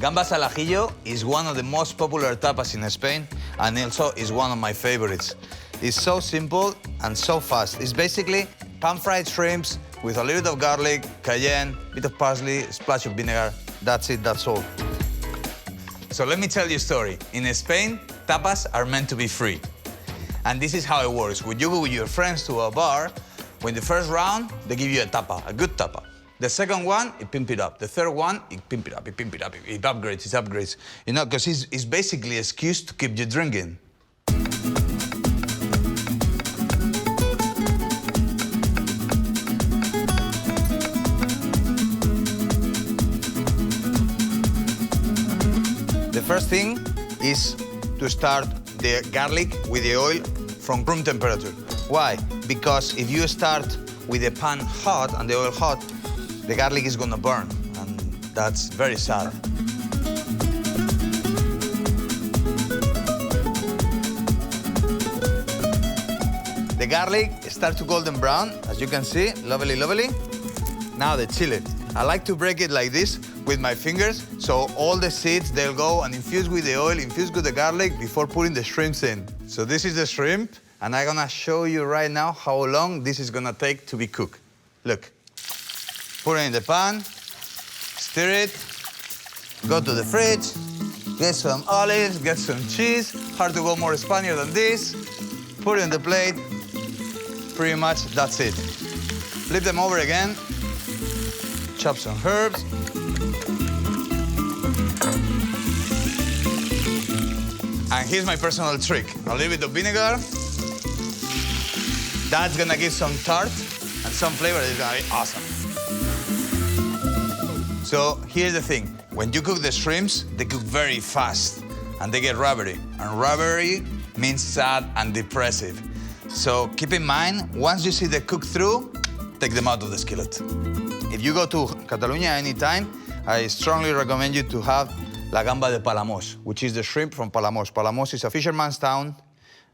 Gambas al Ajillo is one of the most popular tapas in Spain and also is one of my favorites. It's so simple and so fast. It's basically pan-fried shrimps with a little bit of garlic, cayenne, bit of parsley, a splash of vinegar. That's it, that's all. So let me tell you a story. In Spain, tapas are meant to be free. And this is how it works. When you go with your friends to a bar, when the first round, they give you a tapa, a good tapa. The second one, it pimp it up. The third one, it pimp it up, it pimp it up, it upgrades, it upgrades. You know, because it's basically an excuse to keep you drinking. The first thing is to start the garlic with the oil from room temperature. Why? Because if you start with the pan hot and the oil hot, the garlic is gonna burn, and that's very sad. The garlic starts to golden brown, as you can see, lovely, lovely. Now the chili. I like to break it like this with my fingers, so all the seeds, they'll go and infuse with the oil, infuse with the garlic before putting the shrimps in. So this is the shrimp, and I'm gonna show you right now how long this is gonna take to be cooked. Look. Put it in the pan, stir it, go to the fridge, get some olives, get some cheese. Hard to go more Spanish than this. Put it in the plate. Pretty much that's it. Flip them over again. Chop some herbs. And here's my personal trick. A little bit of vinegar. That's gonna give some tart and some flavor. It's gonna be awesome. So here's the thing. When you cook the shrimps, they cook very fast and they get rubbery. And rubbery means sad and depressive. So keep in mind, once you see the cook through, take them out of the skillet. If you go to Catalonia anytime, I strongly recommend you to have la gamba de Palamós, which is the shrimp from Palamós. Palamós is a fisherman's town,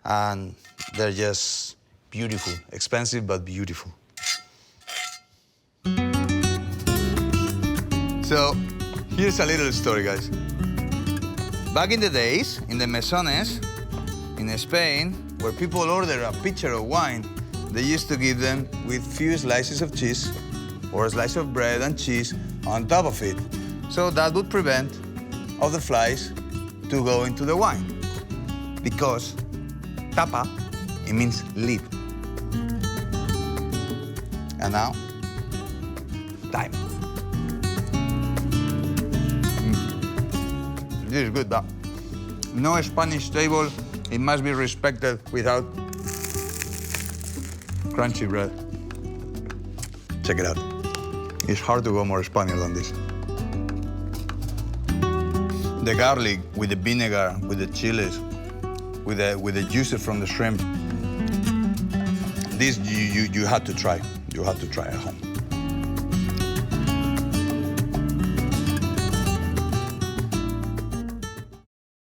and they're just beautiful. Expensive, but beautiful. So here's a little story, guys. Back in the days, in the mesones, in Spain, where people order a pitcher of wine, they used to give them with few slices of cheese or a slice of bread and cheese on top of it. So that would prevent of the flies to go into the wine. Because tapa, it means lid. And now, time. This is good, but no Spanish table, it must be respected without crunchy bread. Check it out. It's hard to go more Spanish than this. The garlic with the vinegar, with the chilies, with the juices from the shrimp. This you have to try. You have to try at home.